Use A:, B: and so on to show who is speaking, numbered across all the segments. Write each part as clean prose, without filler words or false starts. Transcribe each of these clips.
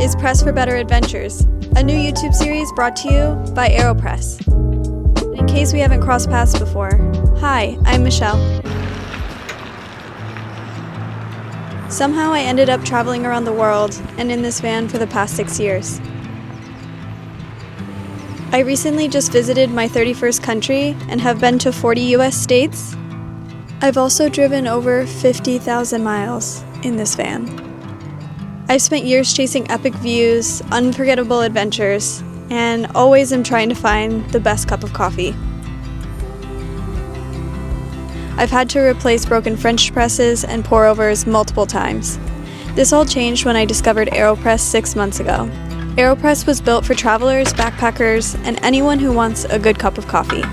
A: is Press for Better Adventures, a new YouTube series brought to you by AeroPress. In case we haven't crossed paths before, hi, I'm Michelle. Somehow I ended up traveling around the world and in this van for the past 6 years. I recently just visited my 31st country and have been to 40 US states. I've also driven over 50,000 miles in this van. I've spent years chasing epic views, unforgettable adventures, and always am trying to find the best cup of coffee. I've had to replace broken French presses and pour-overs multiple times. This all changed when I discovered AeroPress 6 months ago. AeroPress was built for travelers, backpackers, and anyone who wants a good cup of coffee.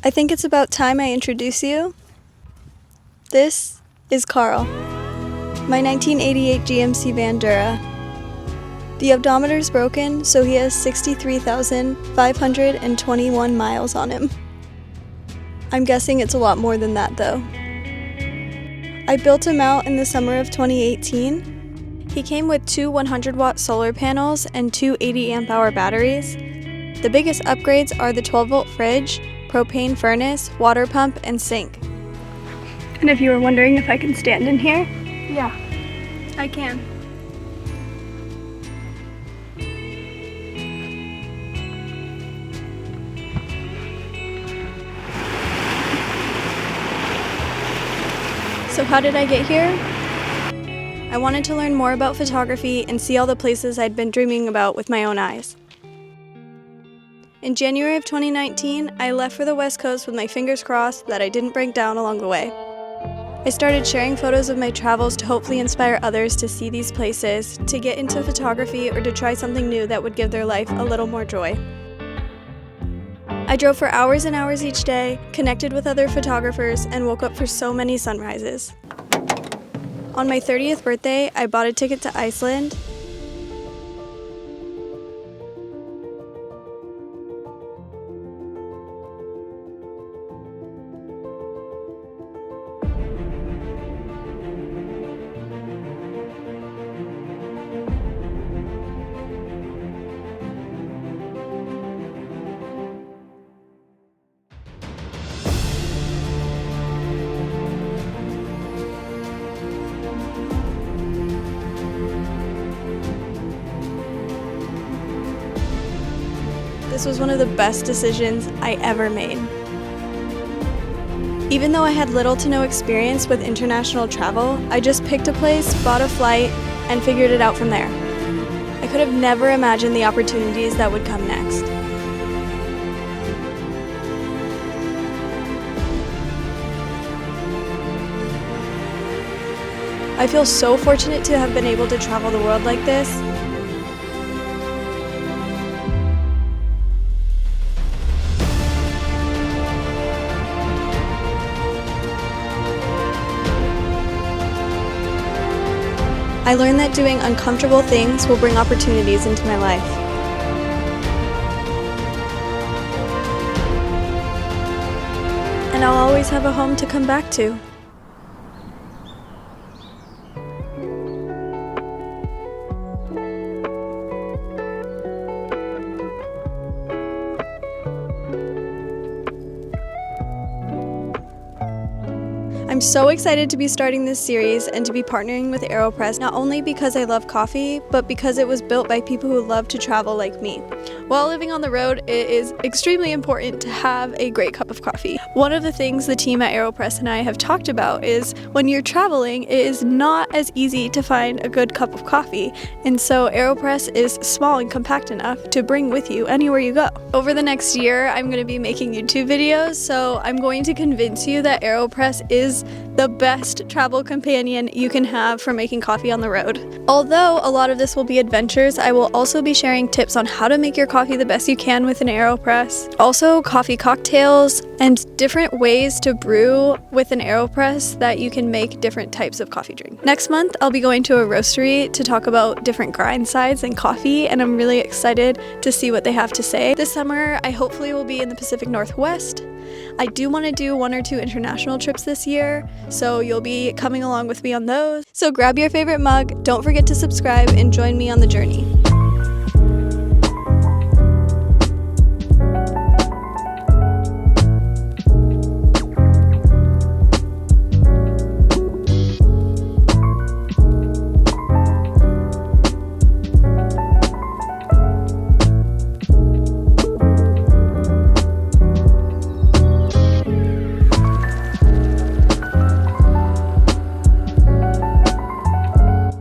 A: I think it's about time I introduce you. This is Carl, my 1988 GMC Bandura. The odometer's broken, so he has 63,521 miles on him. I'm guessing it's a lot more than that though. I built him out in the summer of 2018. He came with 2 100-watt solar panels and 2 80-amp-hour batteries. The biggest upgrades are the 12-volt fridge, propane furnace, water pump, and sink. And if you were wondering if I can stand in here, yeah, I can. So how did I get here? I wanted to learn more about photography and see all the places I'd been dreaming about with my own eyes. In January of 2019, I left for the West Coast with my fingers crossed that I didn't break down along the way. I started sharing photos of my travels to hopefully inspire others to see these places, to get into photography, or to try something new that would give their life a little more joy. I drove for hours and hours each day, connected with other photographers, and woke up for so many sunrises. On my 30th birthday, I bought a ticket to Iceland. This was one of the best decisions I ever made. Even though I had little to no experience with international travel, I just picked a place, bought a flight, and figured it out from there. I could have never imagined the opportunities that would come next. I feel so fortunate to have been able to travel the world like this. I learned that doing uncomfortable things will bring opportunities into my life. And I'll always have a home to come back to. I'm so excited to be starting this series and to be partnering with AeroPress, not only because I love coffee, but because it was built by people who love to travel like me. While living on the road, it is extremely important to have a great cup of coffee. One of the things the team at AeroPress and I have talked about is when you're traveling, it is not as easy to find a good cup of coffee, and so AeroPress is small and compact enough to bring with you anywhere you go. Over the next year, I'm going to be making YouTube videos, so I'm going to convince you that AeroPress is the best travel companion you can have for making coffee on the road. Although a lot of this will be adventures, I will also be sharing tips on how to make your coffee the best you can with an AeroPress. Also coffee cocktails and different ways to brew with an AeroPress that you can make different types of coffee drink. Next month, I'll be going to a roastery to talk about different grind sides and coffee, and I'm really excited to see what they have to say. This summer, I hopefully will be in the Pacific Northwest. I do want to do 1 or 2 international trips this year, so you'll be coming along with me on those. So grab your favorite mug, don't forget to subscribe, and join me on the journey.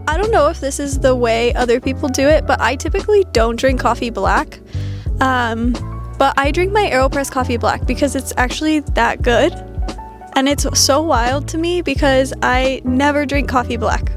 A: I don't know if this is the way other people do it, but I typically don't drink coffee black. But I drink my AeroPress coffee black because it's actually that good. And it's so wild to me because I never drink coffee black.